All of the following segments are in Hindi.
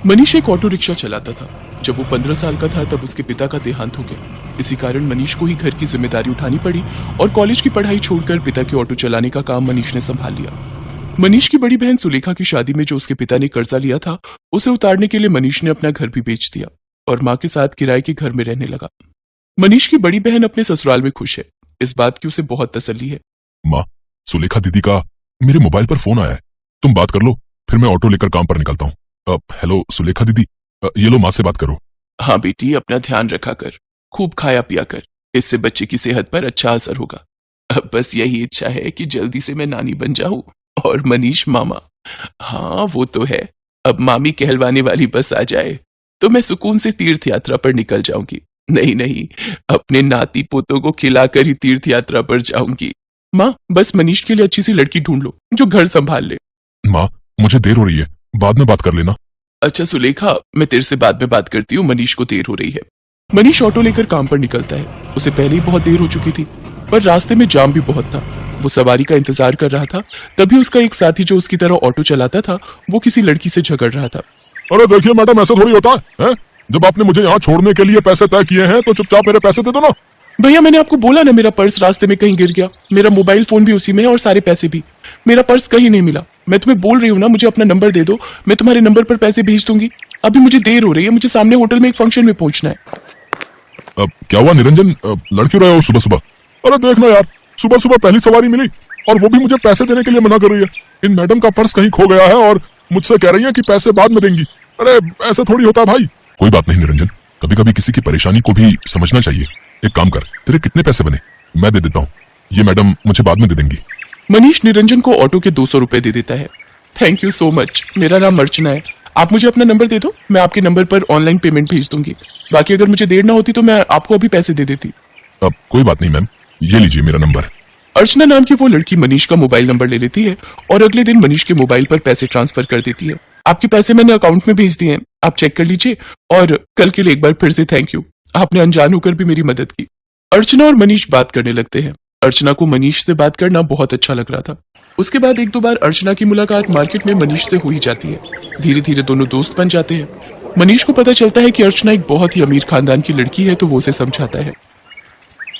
मनीष एक ऑटो रिक्शा चलाता था। जब वो 15 साल का था तब उसके पिता का देहांत हो गया। इसी कारण मनीष को ही घर की जिम्मेदारी उठानी पड़ी और कॉलेज की पढ़ाई छोड़कर पिता के ऑटो चलाने का काम मनीष ने संभाल लिया। मनीष की बड़ी बहन सुलेखा की शादी में जो उसके पिता ने कर्जा लिया था, उसे उतारने के लिए मनीष ने अपना घर भी बेच दिया और माँ के साथ किराए के घर में रहने लगा। मनीष की बड़ी बहन अपने ससुराल में खुश है। इस बात की उसे बहुत तसल्ली है। माँ, सुलेखा दीदी का मेरे मोबाइल पर फोन आया है, तुम बात कर लो, फिर मैं ऑटो लेकर काम पर निकलता हूँ। हेलो सुलेखा दीदी, ये लो माँ से बात करो। हाँ बेटी, अपना ध्यान रखा कर, खूब खाया पिया कर, इससे बच्चे की सेहत पर अच्छा असर होगा। अब बस यही इच्छा है कि जल्दी से मैं नानी बन जाऊं और मनीष मामा। हाँ वो तो है, अब मामी कहलवाने वाली बस आ जाए तो मैं सुकून से तीर्थ यात्रा पर निकल जाऊंगी। नहीं नहीं, अपने नाती पोतों को खिलाकर ही तीर्थ यात्रा पर जाऊंगी। माँ, बस मनीष के लिए अच्छी सी लड़की ढूंढ लो जो घर संभाल ले। माँ, मुझे देर हो रही है, बाद में बात कर लेना। अच्छा सुलेखा, मैं तेरे से बाद में बात करती हूँ, मनीष को देर हो रही है। मनीष ऑटो लेकर काम पर निकलता है। उसे पहले ही बहुत देर हो चुकी थी, पर रास्ते में जाम भी बहुत था। वो सवारी का इंतजार कर रहा था, तभी उसका एक साथी जो उसकी तरह ऑटो चलाता था, वो किसी लड़की से झगड़ रहा था। अरे देखिए मैडम, ऐसा थोड़ी होता है? जब आपने मुझे यहाँ छोड़ने के लिए पैसे तय किए हैं तो चुपचाप मेरे पैसे दे दो ना। भैया, मैंने आपको बोला ना, मेरा पर्स रास्ते में कहीं गिर गया, मेरा मोबाइल फोन भी उसी में है और सारे पैसे भी। मेरा पर्स कहीं नहीं मिला। मैं तुम्हें बोल रही हूँ ना, मुझे अपना नंबर दे दो, मैं तुम्हारे नंबर पर पैसे भेज दूंगी। अभी मुझे देर हो रही है, मुझे सामने होटल में एक फंक्शन में पहुंचना है। अब क्या हुआ निरंजन, लड़की रहे हो सुबह सुबह? अरे देखना यार, सुबह सुबह पहली सवारी मिली और वो भी मुझे पैसे देने के लिए मना कर रही है। इन मैडम का पर्स कहीं खो गया है और मुझसे कह रही है कि पैसे बाद में देंगी। अरे ऐसा थोड़ी होता भाई। कोई बात नहीं निरंजन, कभी कभी किसी की परेशानी को भी समझना चाहिए। एक काम कर, तेरे कितने पैसे बने मैं दे देता हूँ, ये मैडम मुझे बाद में दे देंगी। मनीष निरंजन को ऑटो के 200 रुपए दे देता है। थैंक यू सो मच, मेरा नाम अर्चना है, आप मुझे अपना नंबर दे दो, मैं आपके नंबर पर ऑनलाइन पेमेंट भेज दूंगी। बाकी अगर मुझे देर ना होती तो मैं आपको अभी पैसे दे देती। अब कोई बात नहीं मैम, ये लीजिए मेरा नंबर। अर्चना नाम की वो लड़की मनीष का मोबाइल नंबर ले लेती है और अगले दिन मनीष के मोबाइल पर पैसे ट्रांसफर कर देती है। आपके पैसे मैंने अकाउंट में भेज दिए हैं, आप चेक कर लीजिए। और कल के लिए एक बार फिर से थैंक यू, आपने अनजान होकर भी मेरी मदद की। अर्चना और मनीष बात करने लगते हैं। अर्चना को मनीष से बात करना बहुत अच्छा लग रहा था। उसके बाद एक दो बार अर्चना की मुलाकात मार्केट में मनीष से हुई जाती है। धीरे धीरे दोनों दोस्त बन जाते हैं। मनीष को पता चलता है कि अर्चना एक बहुत ही अमीर खानदान की लड़की है, तो वो उसे समझाता है।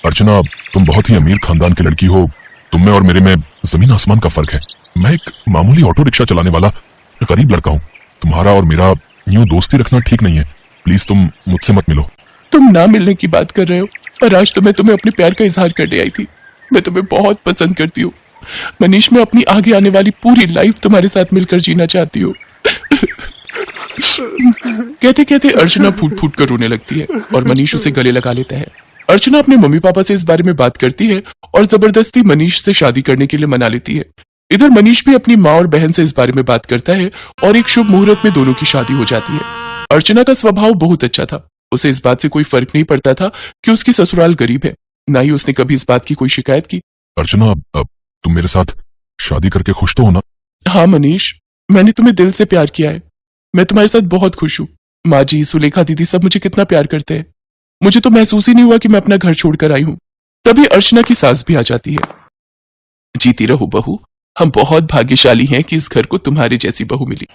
अर्चना, तुम बहुत ही अमीर खानदान की लड़की हो, तुम में और मेरे में जमीन आसमान का फर्क है। मैं एक मामूली ऑटो रिक्शा चलाने वाला गरीब लड़का हूँ। तुम्हारा और मेरा यूं दोस्ती रखना ठीक नहीं है, प्लीज तुम मुझसे मत मिलो। तुम ना मिलने की बात कर रहे हो, पर आज तो मैं तुम्हें अपने प्यार का इजहार करने आई थी। मैं तुम्हें बहुत पसंद करती हूँ मनीष, मैं अपनी आगे आने वाली पूरी लाइफ तुम्हारे साथ मिलकर जीना चाहती हूँ। कहते कहते अर्चना फूट फूट कर रोने लगती है और मनीष उसे गले लगा लेता है। अर्चना अपने मम्मी पापा से इस बारे में बात करती है और जबरदस्ती मनीष से शादी करने के लिए मना लेती है। इधर मनीष भी अपनी माँ और बहन से इस बारे में बात करता है और एक शुभ मुहूर्त में दोनों की शादी हो जाती है। अर्चना का स्वभाव बहुत अच्छा था, उसे इस बात से कोई फर्क नहीं पड़ता था कि उसकी ससुराल गरीब है, ना ही उसने कभी इस बात की कोई शिकायत की। अर्चना, अब तुम मेरे साथ शादी करके खुश तो हो ना? हाँ मनीष, मैंने तुम्हें दिल से प्यार किया है, मैं तुम्हारे साथ बहुत खुश हूँ। माँ जी, सुलेखा दीदी सब मुझे कितना प्यार करते हैं। मुझे तो महसूस ही नहीं हुआ कि मैं अपना घर छोड़कर आई हूँ। तभी अर्चना की सास भी आ जाती है। जीती रहो बहू, हम बहुत भाग्यशाली हैं कि इस घर को तुम्हारे जैसी बहू मिली।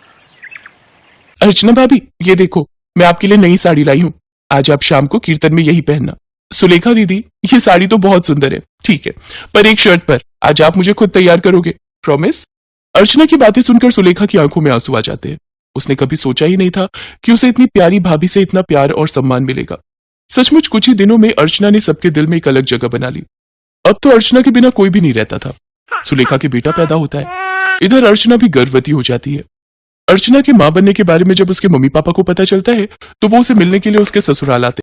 अर्चना भाभी, ये देखो, मैं आपके लिए नई साड़ी लाई हूँ, आज आप शाम को कीर्तन में यही पहनना। सुलेखा दीदी, ये साड़ी तो बहुत सुंदर है, ठीक है, पर एक शर्त पर, आज आप मुझे खुद तैयार करोगे, प्रॉमिस? अर्चना की बातें सुनकर सुलेखा की आंखों में आंसू आ जाते हैं। उसने कभी सोचा ही नहीं था कि उसे इतनी प्यारी भाभी से इतना प्यार और सम्मान मिलेगा। सचमुच कुछ ही दिनों में अर्चना ने सबके दिल में एक अलग जगह बना ली। अब तो अर्चना के बिना कोई भी नहीं रहता था। सुलेखा के बेटा पैदा होता है। इधर अर्चना भी गर्भवती हो जाती है। अर्चना के मां बनने के बारे में जब उसके मम्मी पापा को पता चलता है तो वो उसे मिलने के लिए उसके ससुराल आते हैं।